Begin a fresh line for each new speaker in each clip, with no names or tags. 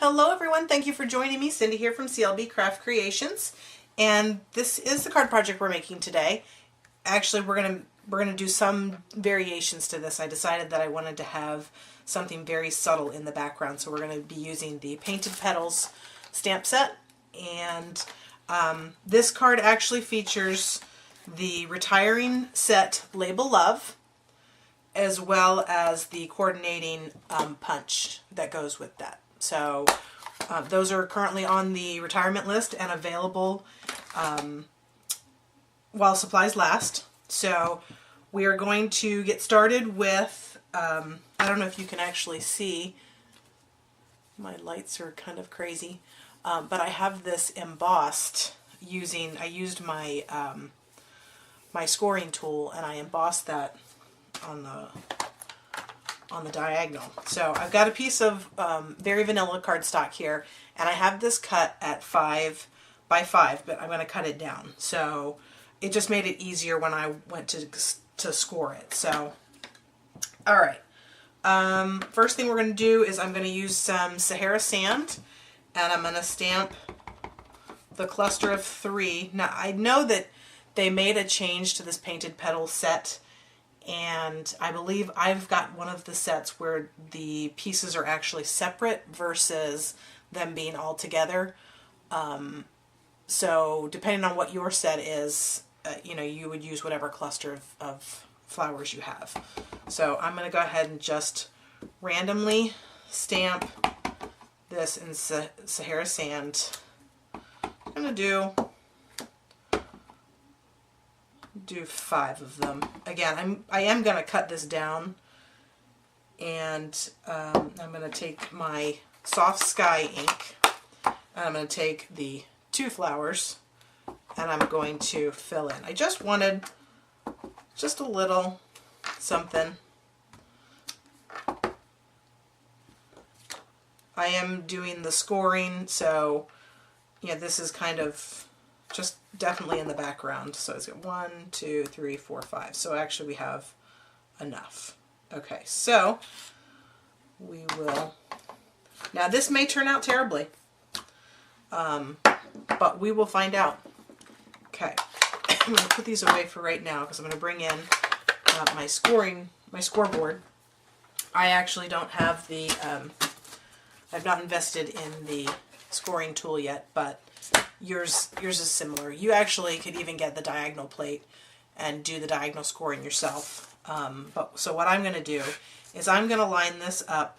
Hello everyone, thank you for joining me. Cindy here from CLB Craft Creations, and this is the card project we're making today. Actually, we're gonna do some variations to this. I decided that I wanted to have something very subtle in the background, so we're going to be using the Painted Petals stamp set, and this card actually features the retiring set Label Love, as well as the coordinating punch that goes with that. So those are currently on the retirement list and available while supplies last. So we are going to get started with, I don't know if you can actually see, my lights are kind of crazy, but I have this embossed I used my, my scoring tool, and I embossed that on the diagonal. So I've got a piece of very vanilla cardstock here, and I have this cut at 5 by 5, but I'm going to cut it down. So it just made it easier when I went to score it. So, all right. First thing we're going to do is I'm going to use some Sahara sand, and I'm going to stamp the cluster of 3. Now I know that they made a change to this Painted Petal set, and I believe I've got one of the sets where the pieces are actually separate versus them being all together. So depending on what your set is, you would use whatever cluster of flowers you have. So I'm going to go ahead and just randomly stamp this in Sahara sand. I'm going to do 5 of them. Again, I am going to cut this down, and I'm going to take my soft sky ink, and I'm going to take the 2 flowers, and I'm going to fill in. I just wanted just a little something. I am doing the scoring, so yeah, this is kind of just definitely in the background. So it's got 1, 2, 3, 4, 5. So actually we have enough. Okay, so we will, now this may turn out terribly, but we will find out. Okay, I'm going to put these away for right now because I'm going to bring in my scoreboard. I actually don't have the, I've not invested in the scoring tool yet, but yours is similar. You actually could even get the diagonal plate and do the diagonal scoring yourself. So what I'm going to do is I'm going to line this up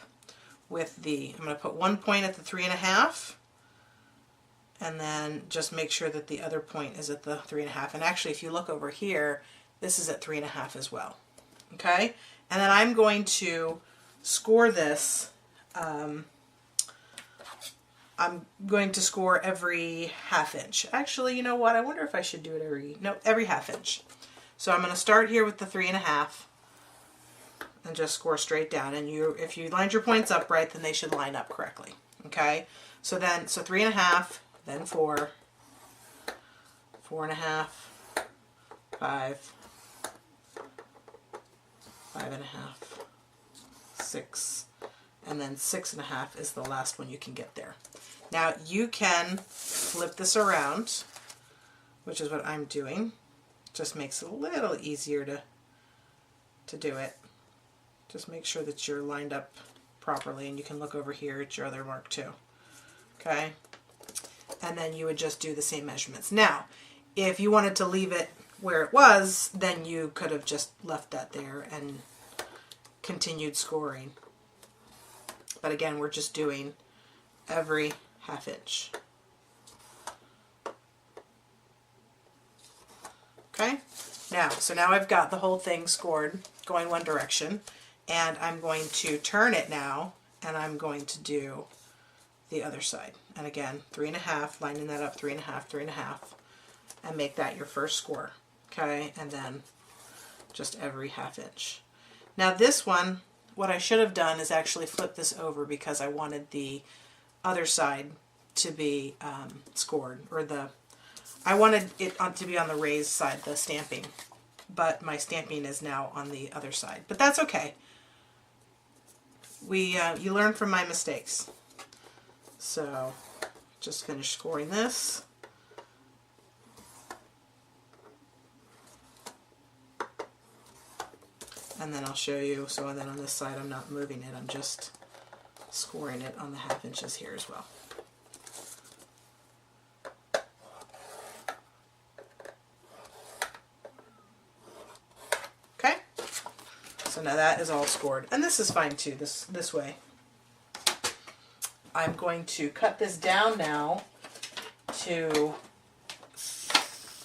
with I'm going to put one point at the 3.5, and then just make sure that the other point is at the 3.5. And actually, if you look over here, this is at 3.5 as well. Okay, and then I'm going to score this. I'm going to score every 1/2 inch. Actually, you know what? I wonder if I should do it every 1/2 inch. So I'm going to start here with the 3.5 and just score straight down. And if you lined your points up right, then they should line up correctly. Okay? So 3.5, then 4, 4.5, 5, 5.5, 6, and then 6.5 is the last one you can get there. Now you can flip this around, which is what I'm doing. Just makes it a little easier to do it. Just make sure that you're lined up properly, and you can look over here at your other mark too. Okay? And then you would just do the same measurements. Now, if you wanted to leave it where it was, then you could have just left that there and continued scoring. But again, we're just doing every 1/2 inch. Okay? So now I've got the whole thing scored going one direction, and I'm going to turn it now, and I'm going to do the other side. And again, 3.5, lining that up, 3.5, 3.5, and make that your first score. Okay? And then just every 1/2 inch. Now this one, what I should have done is actually flip this over, because I wanted the other side to be scored, or I wanted it to be on the raised side, the stamping, but my stamping is now on the other side. But that's okay. You learn from my mistakes. So just finish scoring this. And then I'll show you, so then on this side I'm not moving it, I'm just scoring it on the 1/2 inches here as well. Okay, so now that is all scored. And this is fine too, this way. I'm going to cut this down now to,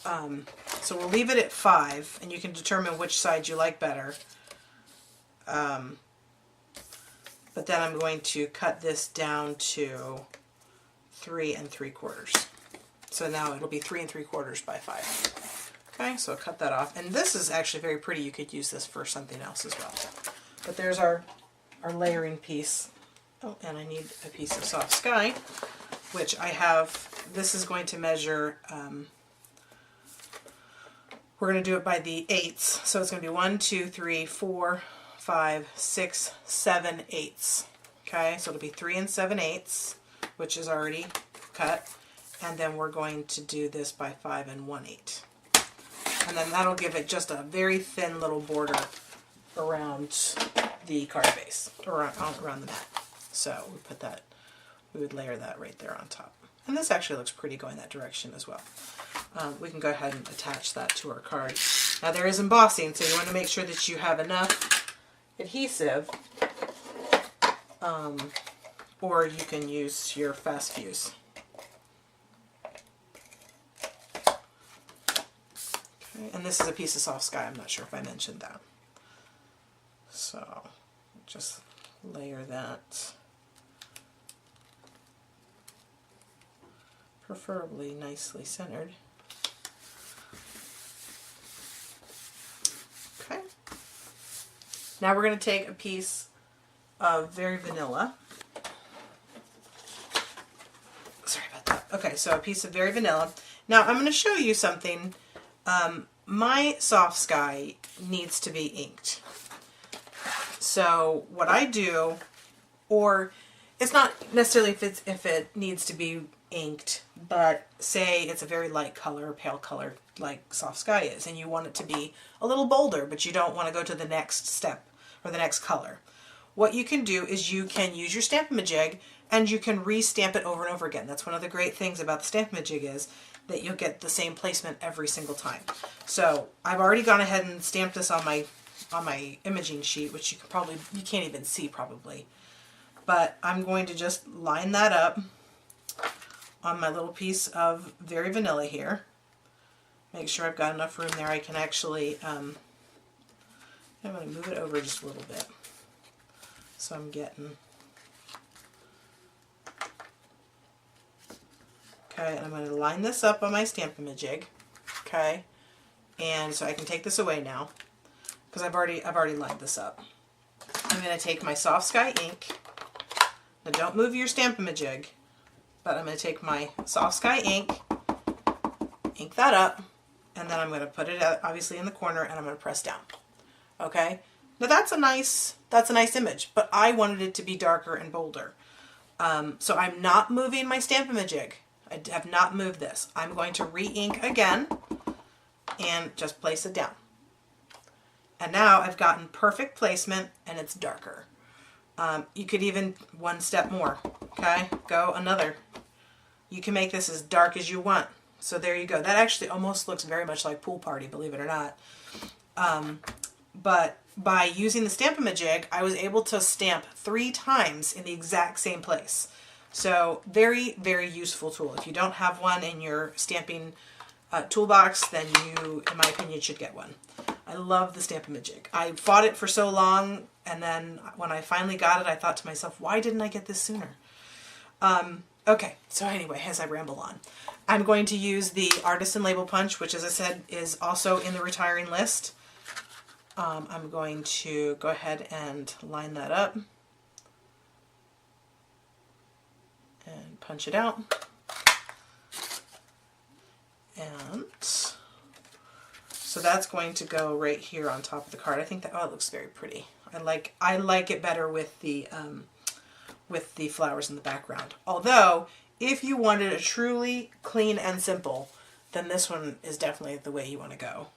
so we'll leave it at 5, and you can determine which side you like better. But then I'm going to cut this down to 3 3/4. So now it'll be 3 3/4 by 5. Okay, so I'll cut that off. And this is actually very pretty. You could use this for something else as well. But there's our layering piece. Oh, and I need a piece of soft sky, which I have. This is going to measure, we're going to do it by the 8ths. So it's going to be 1, 2, 3, 4, 5, 6, 7 eighths. Okay, so it'll be 3 7/8, which is already cut. And then we're going to do this by 5 1/8. And then that'll give it just a very thin little border around the card base, or around the mat. So we would layer that right there on top. And this actually looks pretty going that direction as well. We can go ahead and attach that to our card. Now there is embossing, so you want to make sure that you have enough adhesive, or you can use your fast fuse. Okay, and this is a piece of soft sky. I'm not sure if I mentioned that. So just layer that, preferably nicely centered. Okay. Now we're going to take a piece of Very Vanilla. Sorry about that. Okay, so a piece of Very Vanilla. Now I'm going to show you something. My soft sky needs to be inked. So what I do, or it's not necessarily if it needs to be inked, but say it's a very light color, pale color, like soft sky is, and you want it to be a little bolder, but you don't want to go to the next step or the next color. What you can do is you can use your Stamp-a-ma-jig and you can re-stamp it over and over again. That's one of the great things about the Stamp-a-ma-jig, is that you'll get the same placement every single time. So I've already gone ahead and stamped this on my imaging sheet, which you can't even see probably. But I'm going to just line that up on my little piece of Very Vanilla here. Make sure I've got enough room there. I can actually, I'm going to move it over just a little bit. So I'm getting, okay, and I'm going to line this up on my Stamp-a-ma-jig, okay, and so I can take this away now, because I've already lined this up. I'm going to take my soft sky ink. Now don't move your Stamp-a-ma-jig, but I'm going to take my soft sky ink that up, and then I'm going to put it obviously in the corner, and I'm going to press down. Okay, now that's a nice image, but I wanted it to be darker and bolder. So I'm not moving my Stamp-a-ma-jig. I have not moved this. I'm going to re-ink again and just place it down. And now I've gotten perfect placement and it's darker. You could even one step more, okay? Go another. You can make this as dark as you want. So there you go. That actually almost looks very much like Pool Party, believe it or not. But by using the Stamp-a-ma-jig, I was able to stamp 3 times in the exact same place. So very, very useful tool. If you don't have one in your stamping toolbox, then you, in my opinion, should get one. I love the Stamp-a-ma-jig. I fought it for so long, and then when I finally got it, I thought to myself, why didn't I get this sooner? Okay, so anyway, as I ramble on, I'm going to use the Artisan Label Punch, which, as I said, is also in the retiring list. I'm going to go ahead and line that up and punch it out. And so that's going to go right here on top of the card. I think that, oh, it looks very pretty. I like it better with the with the flowers in the background. Although, if you wanted a truly clean and simple, then this one is definitely the way you want to go.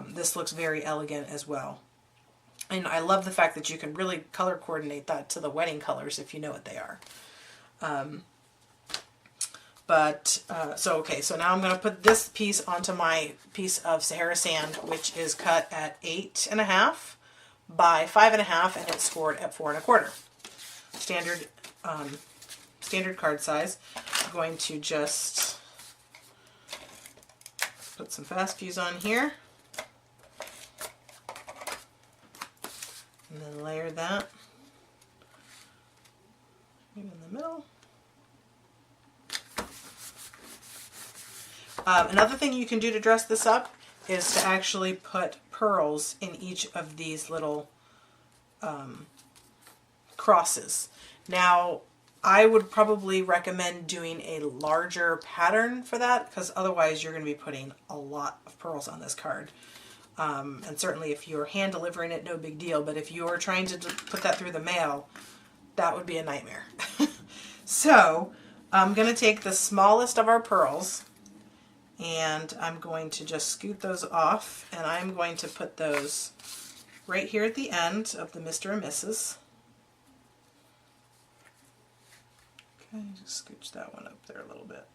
This looks very elegant as well. And I love the fact that you can really color coordinate that to the wedding colors if you know what they are. So now I'm going to put this piece onto my piece of Sahara sand, which is cut at 8.5 by 5.5, and it's scored at 4 1/4. Standard card size. I'm going to just put some fast fuse on here. And then layer that in the middle. Another thing you can do to dress this up is to actually put pearls in each of these little crosses. Now, I would probably recommend doing a larger pattern for that, because otherwise you're going to be putting a lot of pearls on this card. And certainly if you're hand delivering it, no big deal, but if you're trying to put that through the mail, that would be a nightmare. So I'm going to take the smallest of our pearls, and I'm going to just scoot those off, and I'm going to put those right here at the end of the Mr. and Mrs. Okay, just scooch that one up there a little bit.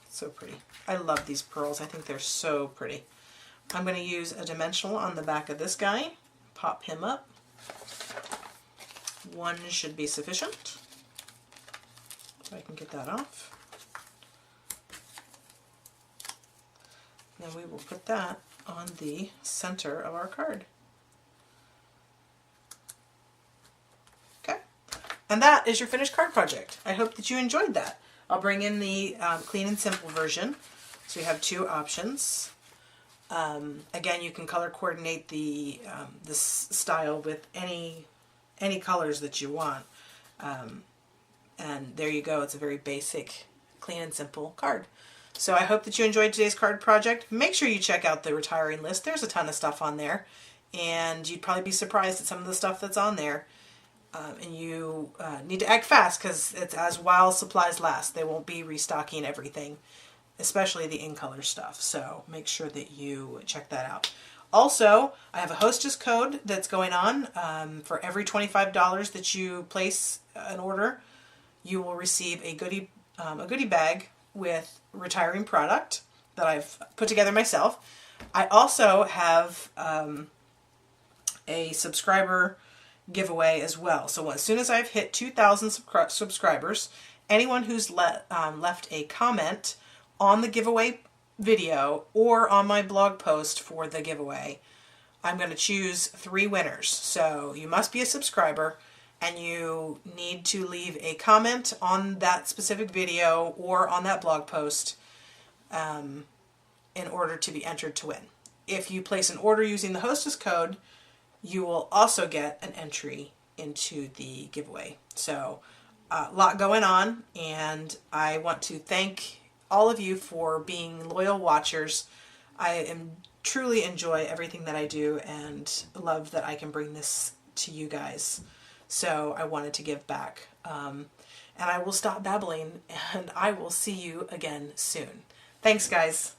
So pretty. I love these pearls. I think they're so pretty. I'm going to use a dimensional on the back of this guy. Pop him up. One should be sufficient. So I can get that off. Then we will put that on the center of our card. Okay. And that is your finished card project. I hope that you enjoyed that. I'll bring in the clean and simple version. So you have two options. Again, you can color coordinate this style with any colors that you want. And there you go. It's a very basic, clean and simple card. So I hope that you enjoyed today's card project. Make sure you check out the retiring list. There's a ton of stuff on there. And you'd probably be surprised at some of the stuff that's on there. And you need to act fast, because it's as while supplies last. They won't be restocking everything, especially the in-color stuff. So make sure that you check that out. Also, I have a hostess code that's going on. For every $25 that you place an order, you will receive a goodie bag with retiring product that I've put together myself. I also have a subscriber giveaway as well. So as soon as I've hit 2,000 subscribers, anyone who's left a comment on the giveaway video or on my blog post for the giveaway, I'm going to choose 3 winners. So you must be a subscriber, and you need to leave a comment on that specific video or on that blog post in order to be entered to win. If you place an order using the hostess code, you will also get an entry into the giveaway. So a lot going on, and I want to thank all of you for being loyal watchers. I truly enjoy everything that I do and love that I can bring this to you guys. So I wanted to give back. And I will stop babbling, and I will see you again soon. Thanks, guys.